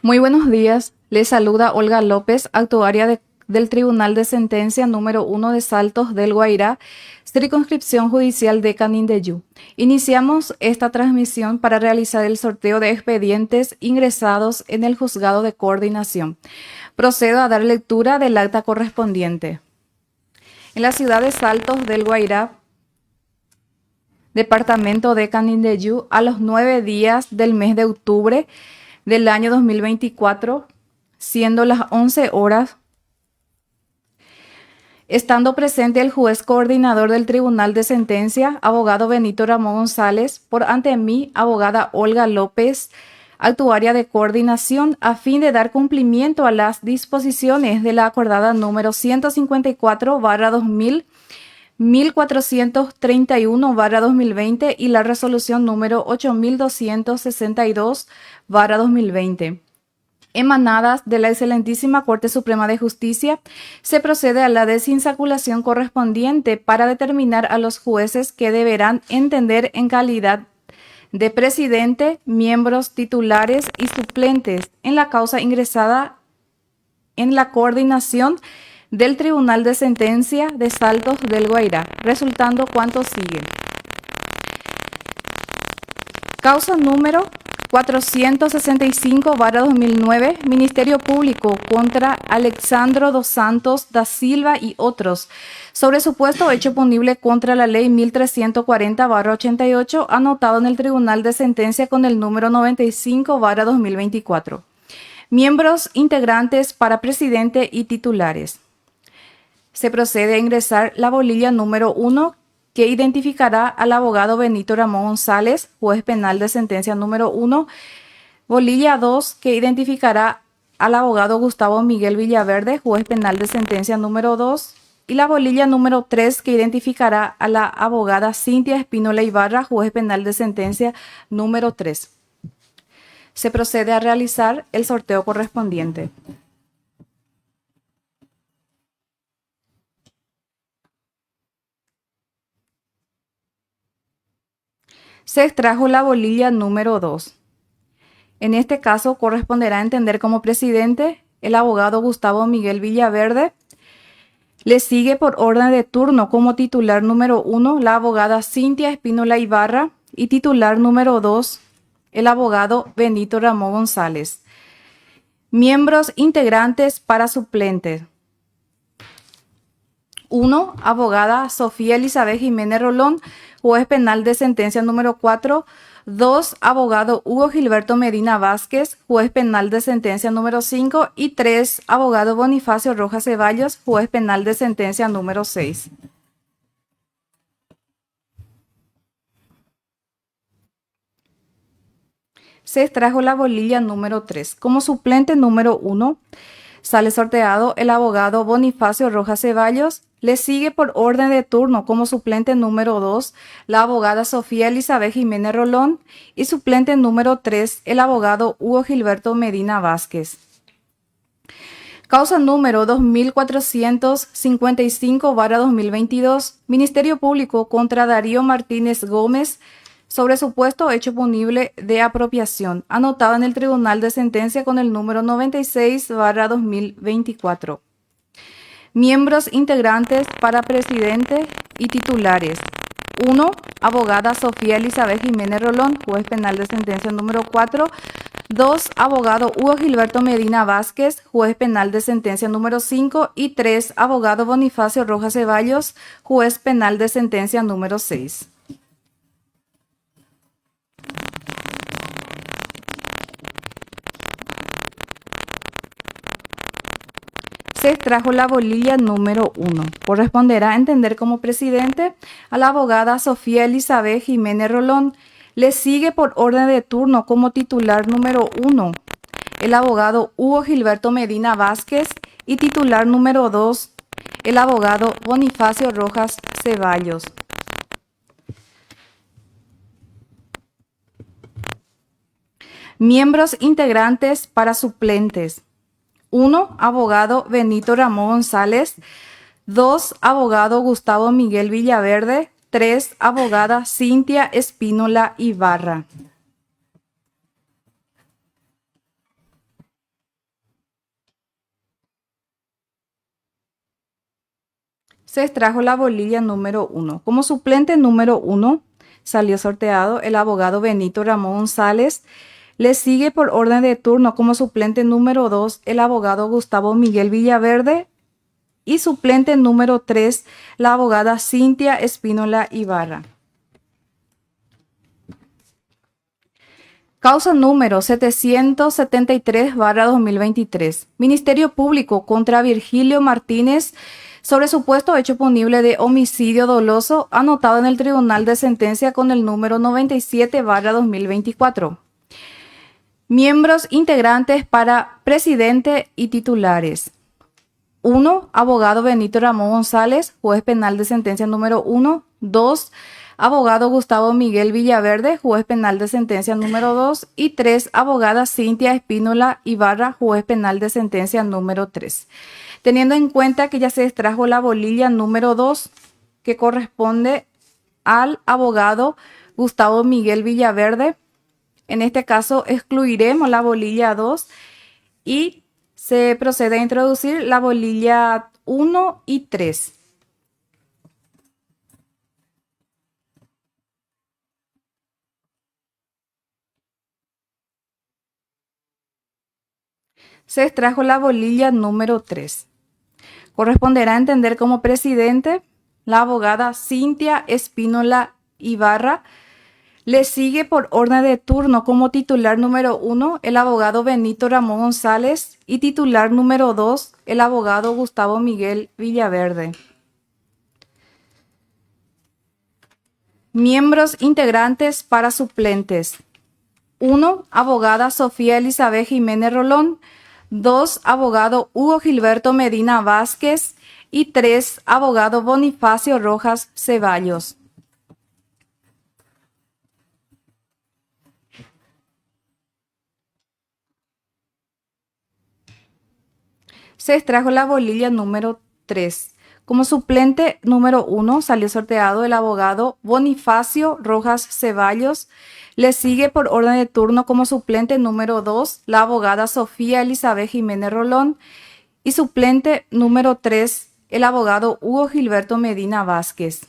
Muy buenos días. Les saluda Olga López, actuaria del Tribunal de Sentencia número 1 de Saltos del Guairá, Circunscripción Judicial de Canindeyú. Iniciamos esta transmisión para realizar el sorteo de expedientes ingresados en el Juzgado de Coordinación. Procedo a dar lectura del acta correspondiente. En la ciudad de Saltos del Guairá, departamento de Canindeyú, a los 9 días del mes de octubre del año 2024, siendo las 11 horas, estando presente el juez coordinador del Tribunal de Sentencia, abogado Benito Ramón González, por ante mí, abogada Olga López, actuaria de coordinación, a fin de dar cumplimiento a las disposiciones de la acordada número 154/2000, 1431/2020 y la resolución número 8262/2020. Emanadas de la Excelentísima Corte Suprema de Justicia, se procede a la desinsaculación correspondiente para determinar a los jueces que deberán entender en calidad de presidente, miembros titulares y suplentes en la causa ingresada en la coordinación del Tribunal de Sentencia de Saltos del Guairá, resultando cuanto sigue. Causa número 465/2009, Ministerio Público contra Alexandro dos Santos da Silva y otros, sobre supuesto hecho punible contra la Ley 1340/88, anotado en el Tribunal de Sentencia con el número 95/2024. Miembros integrantes para presidente y titulares. Se procede a ingresar la bolilla número 1, que identificará al abogado Benito Ramón González, juez penal de sentencia número 1. Bolilla 2, que identificará al abogado Gustavo Miguel Villaverde, juez penal de sentencia número 2. Y la bolilla número 3, que identificará a la abogada Cintia Espínola Ibarra, juez penal de sentencia número 3. Se procede a realizar el sorteo correspondiente. Se extrajo la bolilla número 2. En este caso corresponderá entender como presidente el abogado Gustavo Miguel Villaverde. Le sigue por orden de turno como titular número 1 la abogada Cintia Espínola Ibarra y titular número 2 el abogado Benito Ramón González. Miembros integrantes para suplentes. 1. Abogada Sofía Elizabeth Jiménez Rolón, juez penal de sentencia número 4. 2. Abogado Hugo Gilberto Medina Vázquez, juez penal de sentencia número 5. Y 3. Abogado Bonifacio Rojas Ceballos, juez penal de sentencia número 6. Se extrajo la bolilla número 3. Como suplente número 1, sale sorteado el abogado Bonifacio Rojas Ceballos. Le sigue por orden de turno como suplente número 2 la abogada Sofía Elizabeth Jiménez Rolón y suplente número 3 el abogado Hugo Gilberto Medina Vázquez. Causa número 2455/2022, Ministerio Público contra Darío Martínez Gómez, sobre supuesto hecho punible de apropiación, anotado en el Tribunal de Sentencia con el número 96/2024. Miembros integrantes para presidente y titulares. 1. Abogada Sofía Elizabeth Jiménez Rolón, juez penal de sentencia número 4. 2. Abogado Hugo Gilberto Medina Vázquez, juez penal de sentencia número 5. Y 3. Abogado Bonifacio Rojas Ceballos, juez penal de sentencia número 6. Se extrajo la bolilla número 1. Corresponderá a entender como presidente a la abogada Sofía Elizabeth Jiménez Rolón. Le sigue por orden de turno como titular número 1 el abogado Hugo Gilberto Medina Vázquez y titular número 2 el abogado Bonifacio Rojas Ceballos. Miembros integrantes para suplentes. 1. Abogado Benito Ramón González. 2. Abogado Gustavo Miguel Villaverde. 3. Abogada Cintia Espínola Ibarra. Se extrajo la bolilla número 1. Como suplente número 1 salió sorteado el abogado Benito Ramón González. Le sigue por orden de turno como suplente número 2 el abogado Gustavo Miguel Villaverde. Y suplente número 3, la abogada Cintia Espínola Ibarra. Causa número 773/2023. Ministerio Público contra Virgilio Martínez sobre supuesto hecho punible de homicidio doloso anotado en el Tribunal de Sentencia con el número 97/2024. Miembros integrantes para presidente y titulares. 1. Abogado Benito Ramón González, juez penal de sentencia número 1. 2. Abogado Gustavo Miguel Villaverde, juez penal de sentencia número 2. Y 3. Abogada Cintia Espínola Ibarra, juez penal de sentencia número 3. Teniendo en cuenta que ya se extrajo la bolilla número 2, que corresponde al abogado Gustavo Miguel Villaverde, en este caso excluiremos la bolilla 2 y se procede a introducir la bolilla 1 y 3. Se extrajo la bolilla número 3. Corresponderá a entender como presidente la abogada Cintia Espínola Ibarra. Le sigue por orden de turno como titular número 1 el abogado Benito Ramón González y titular número 2 el abogado Gustavo Miguel Villaverde. Miembros integrantes para suplentes. 1. Abogada Sofía Elizabeth Jiménez Rolón. 2. Abogado Hugo Gilberto Medina Vázquez. Y 3. Abogado Bonifacio Rojas Ceballos. Se extrajo la bolilla número 3. Como suplente número 1 salió sorteado el abogado Bonifacio Rojas Ceballos. Le sigue por orden de turno como suplente número 2 la abogada Sofía Elizabeth Jiménez Rolón. Y suplente número 3 el abogado Hugo Gilberto Medina Vázquez.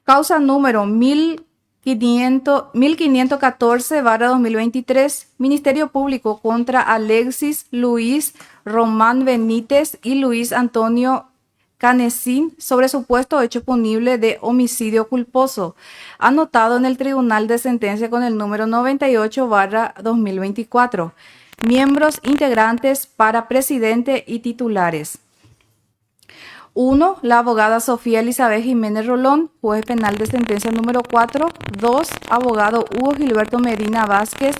Causa número 1514/2023, Ministerio Público contra Alexis Luis Román Benítez y Luis Antonio Canesín sobre supuesto hecho punible de homicidio culposo, anotado en el Tribunal de Sentencia con el número 98/2024. Miembros integrantes para presidente y titulares. 1. La abogada Sofía Elizabeth Jiménez Rolón, juez penal de sentencia número 4. 2. Abogado Hugo Gilberto Medina Vázquez,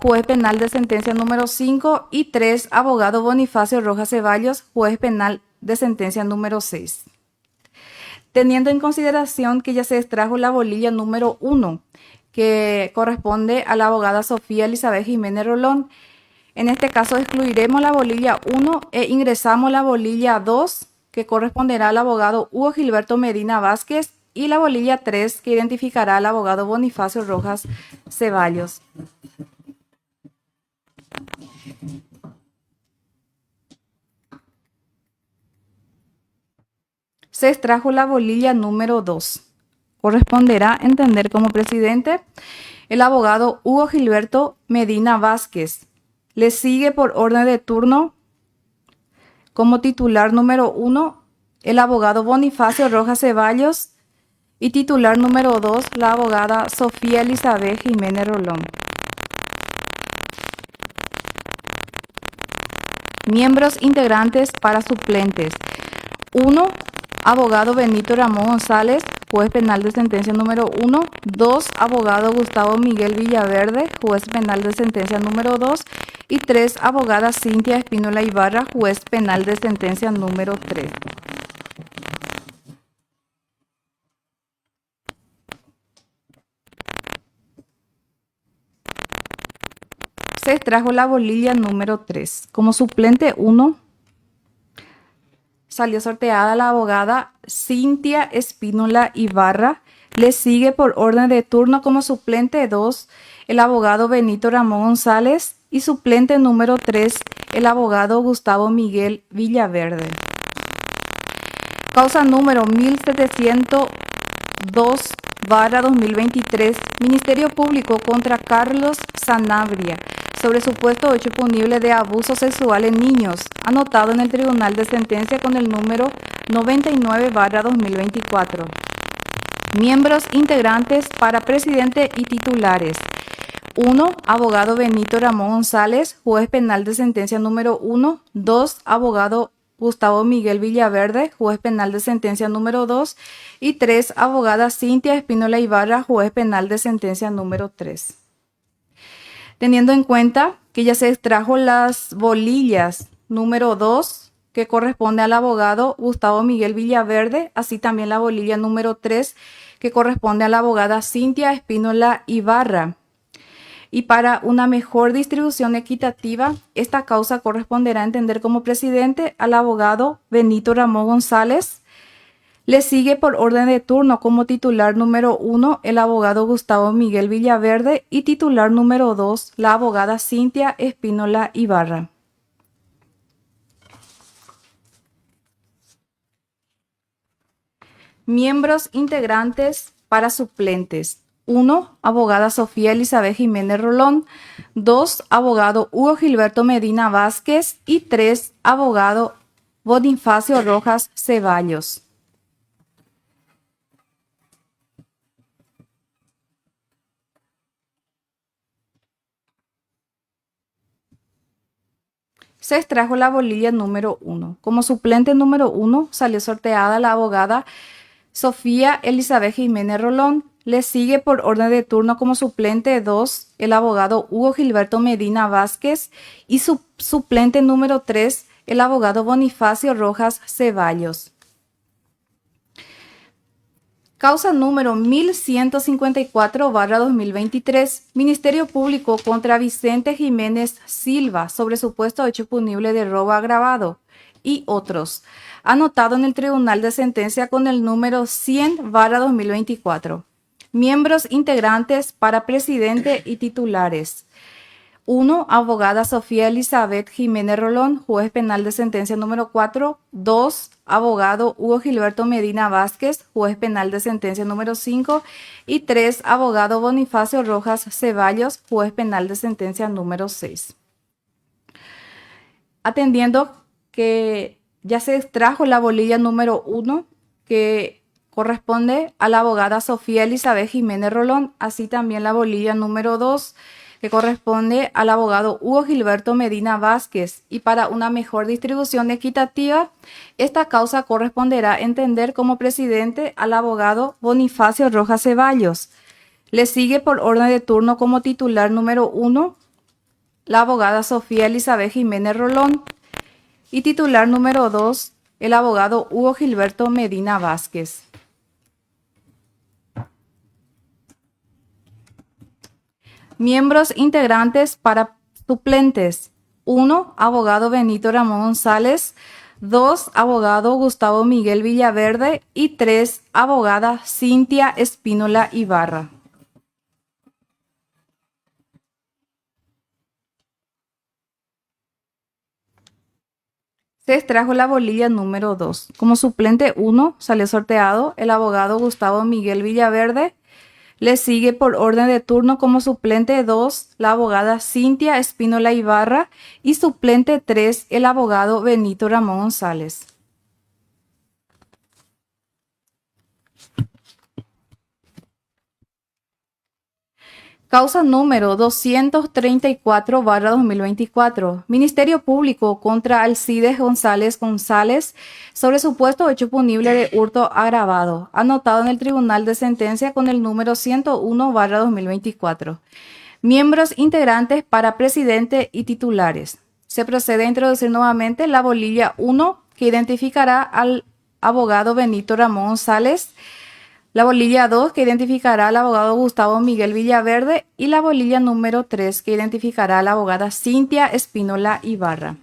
juez penal de sentencia número 5. Y 3. Abogado Bonifacio Rojas Ceballos, juez penal de sentencia número 6. Teniendo en consideración que ya se extrajo la bolilla número 1, que corresponde a la abogada Sofía Elizabeth Jiménez Rolón, en este caso excluiremos la bolilla 1 e ingresamos la bolilla 2, que corresponderá al abogado Hugo Gilberto Medina Vázquez, y la bolilla 3, que identificará al abogado Bonifacio Rojas Ceballos. Se extrajo la bolilla número 2. Corresponderá entender como presidente el abogado Hugo Gilberto Medina Vázquez. Le sigue por orden de turno como titular número 1, el abogado Bonifacio Rojas Ceballos y titular número 2, la abogada Sofía Elizabeth Jiménez Rolón. Miembros integrantes para suplentes. 1. Abogado Benito Ramón González, juez penal de sentencia número 1. 2. Abogado Gustavo Miguel Villaverde, juez penal de sentencia número 2. Y 3. Abogada Cintia Espínola Ibarra, juez penal de sentencia número 3. Se extrajo la bolilla número 3. Como suplente 1 salió sorteada la abogada Cintia Espínola Ibarra. Le sigue por orden de turno como suplente 2 el abogado Benito Ramón González y suplente número 3 el abogado Gustavo Miguel Villaverde. Causa número 1702/2023, Ministerio Público contra Carlos Sanabria, sobre supuesto hecho punible de abuso sexual en niños, anotado en el Tribunal de Sentencia con el número 99/2024. Miembros integrantes para presidente y titulares. 1. Abogado Benito Ramón González, juez penal de sentencia número 1. 2. Abogado Gustavo Miguel Villaverde, juez penal de sentencia número 2. Y 3. Abogada Cintia Espínola Ibarra, juez penal de sentencia número 3. Teniendo en cuenta que ya se extrajo las bolillas número 2, que corresponde al abogado Gustavo Miguel Villaverde, así también la bolilla número 3, que corresponde a la abogada Cintia Espínola Ibarra. Y para una mejor distribución equitativa, esta causa corresponderá a entender como presidente al abogado Benito Ramón González. Le sigue por orden de turno como titular número 1 el abogado Gustavo Miguel Villaverde y titular número 2 la abogada Cintia Espínola Ibarra. Miembros integrantes para suplentes. 1. Abogada Sofía Elizabeth Jiménez Rolón. 2. Abogado Hugo Gilberto Medina Vázquez. Y 3. Abogado Bonifacio Rojas Ceballos. Se extrajo la bolilla número 1. Como suplente número 1 salió sorteada la abogada Sofía Elizabeth Jiménez Rolón. Le sigue por orden de turno como suplente 2 el abogado Hugo Gilberto Medina Vázquez y su suplente número 3 el abogado Bonifacio Rojas Ceballos. Causa número 1154/2023, Ministerio Público contra Vicente Jiménez Silva sobre supuesto hecho punible de robo agravado y otros, anotado en el Tribunal de Sentencia con el número 100/2024. Miembros integrantes para presidente y titulares. 1. Abogada Sofía Elizabeth Jiménez Rolón, juez penal de sentencia número 4. 2. Abogado Hugo Gilberto Medina Vázquez, juez penal de sentencia número 5. Y 3. Abogado Bonifacio Rojas Ceballos, juez penal de sentencia número 6. Atendiendo que ya se extrajo la bolilla número 1, que corresponde a la abogada Sofía Elizabeth Jiménez Rolón, así también la bolilla número 2, que corresponde al abogado Hugo Gilberto Medina Vázquez. Y para una mejor distribución equitativa, esta causa corresponderá a entender como presidente al abogado Bonifacio Rojas Ceballos. Le sigue por orden de turno como titular número 1 la abogada Sofía Elizabeth Jiménez Rolón y titular número 2 el abogado Hugo Gilberto Medina Vázquez. Miembros integrantes para suplentes. 1. Abogado Benito Ramón González. 2. Abogado Gustavo Miguel Villaverde. Y 3. Abogada Cintia Espínola Ibarra. Se extrajo la bolilla número 2. Como suplente 1 salió sorteado el abogado Gustavo Miguel Villaverde. Le sigue por orden de turno como suplente 2 la abogada Cintia Espínola Ibarra y suplente 3 el abogado Benito Ramón González. Causa número 234/2024. Ministerio Público contra Alcides González González sobre supuesto hecho punible de hurto agravado, anotado en el Tribunal de Sentencia con el número 101/2024. Miembros integrantes para presidente y titulares. Se procede a introducir nuevamente la bolilla 1, que identificará al abogado Benito Ramón González, la bolilla 2, que identificará al abogado Gustavo Miguel Villaverde, y la bolilla número 3, que identificará a la abogada Cintia Espínola Ibarra.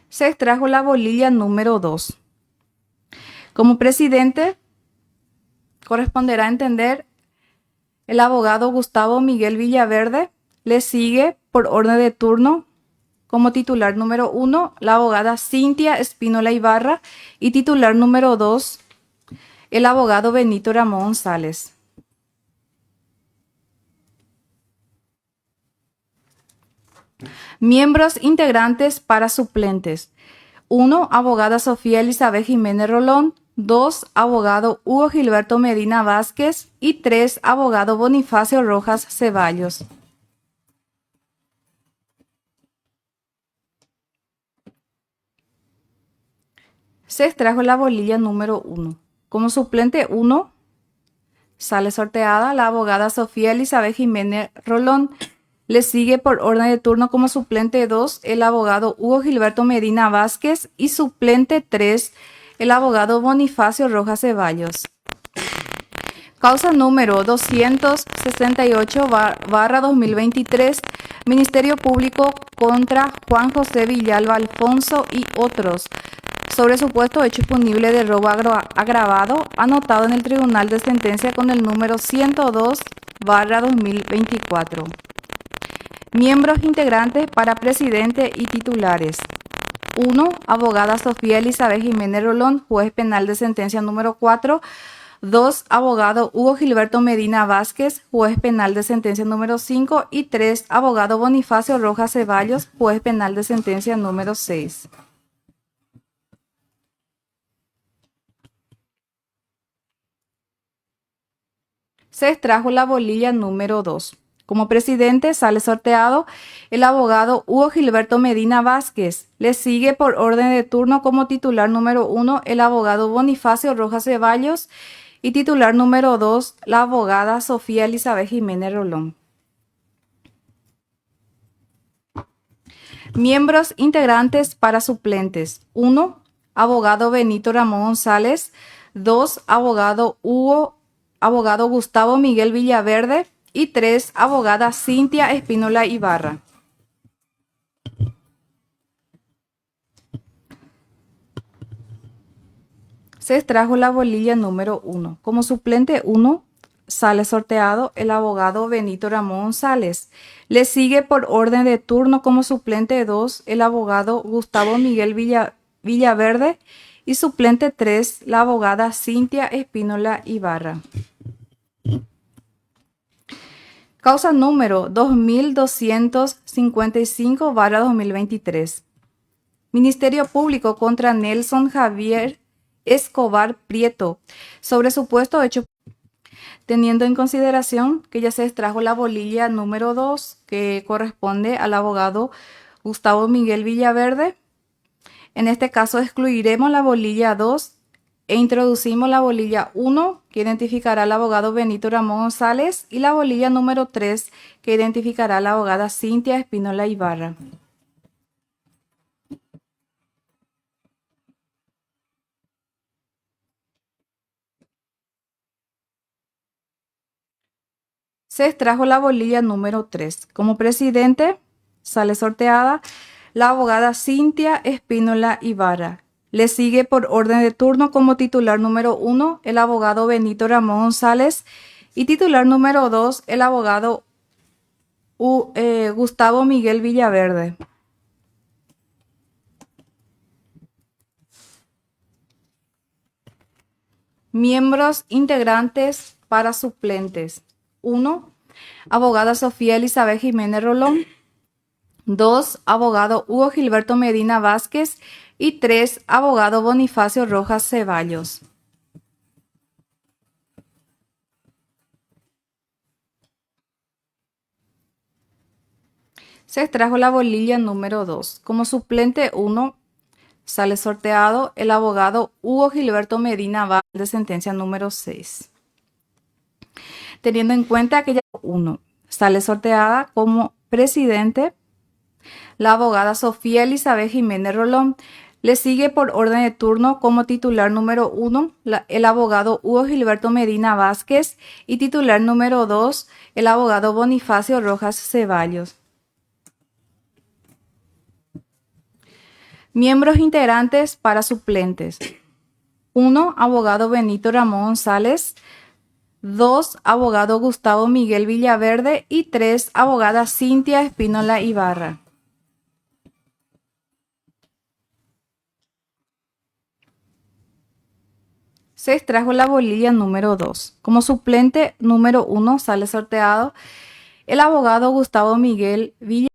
Se extrajo la bolilla número 2. Como presidente, corresponderá entender el abogado Gustavo Miguel Villaverde. Le sigue por orden de turno como titular número 1 la abogada Cintia Espínola Ibarra y titular número 2 el abogado Benito Ramón González. Miembros integrantes para suplentes. 1. Abogada Sofía Elizabeth Jiménez Rolón. 2. Abogado Hugo Gilberto Medina Vázquez. Y 3. Abogado Bonifacio Rojas Ceballos. Se extrajo la bolilla número 1. Como suplente 1 sale sorteada la abogada Sofía Elizabeth Jiménez Rolón. Le sigue por orden de turno como suplente 2 el abogado Hugo Gilberto Medina Vázquez y suplente 3 el abogado Bonifacio Rojas Ceballos. Causa número 268/2023, Ministerio Público contra Juan José Villalba Alfonso y otros, sobre supuesto hecho punible de robo agravado, anotado en el Tribunal de Sentencia con el número 102/2024. Miembros integrantes para presidente y titulares. 1. Abogada Sofía Elizabeth Jiménez Rolón, juez penal de sentencia número 4. 2. Abogado Hugo Gilberto Medina Vázquez, juez penal de sentencia número 5. Y 3. Abogado Bonifacio Rojas Ceballos, juez penal de sentencia número 6. Se extrajo la bolilla número 2. Como presidente sale sorteado el abogado Hugo Gilberto Medina Vázquez. Le sigue por orden de turno como titular número 1 el abogado Bonifacio Rojas Ceballos y titular número 2 la abogada Sofía Elizabeth Jiménez Rolón. Miembros integrantes para suplentes. 1. Abogado Benito Ramón González. 2. Abogado Gustavo Miguel Villaverde. Y 3. Abogada Cintia Espínola Ibarra. Se extrajo la bolilla número 1. Como suplente 1 sale sorteado el abogado Benito Ramón González. Le sigue por orden de turno como suplente 2 el abogado Gustavo Miguel Villaverde y suplente 3 la abogada Cintia Espínola Ibarra. Causa número 2255/2023. Ministerio Público contra Nelson Javier Escobar Prieto, sobre supuesto hecho, teniendo en consideración que ya se extrajo la bolilla número 2, que corresponde al abogado Gustavo Miguel Villaverde. En este caso excluiremos la bolilla 2 e introducimos la bolilla 1, que identificará al abogado Benito Ramón González, y la bolilla número 3, que identificará a la abogada Cintia Espínola Ibarra. Se extrajo la bolilla número 3. Como presidente sale sorteada la abogada Cintia Espínola Ibarra. Le sigue por orden de turno como titular número 1 el abogado Benito Ramón González y titular número 2 el abogado Gustavo Miguel Villaverde. Miembros integrantes para suplentes. 1. Abogada Sofía Elizabeth Jiménez Rolón. 2. Abogado Hugo Gilberto Medina Vázquez. Y 3. Abogado Bonifacio Rojas Ceballos. Se extrajo la bolilla número 2. Como suplente 1 sale sorteado el abogado Hugo Gilberto Medina Vázquez, de sentencia número 6. Teniendo en cuenta que ya 1 sale sorteada como presidente la abogada Sofía Elizabeth Jiménez Rolón. Le sigue por orden de turno como titular número 1 el abogado Hugo Gilberto Medina Vázquez y titular número 2 el abogado Bonifacio Rojas Ceballos. Miembros integrantes para suplentes. 1. Abogado Benito Ramón González. 2, abogado Gustavo Miguel Villaverde y 3, abogada Cintia Espínola Ibarra. Se extrajo la bolilla número 2. Como suplente número 1 sale sorteado el abogado Gustavo Miguel Villaverde.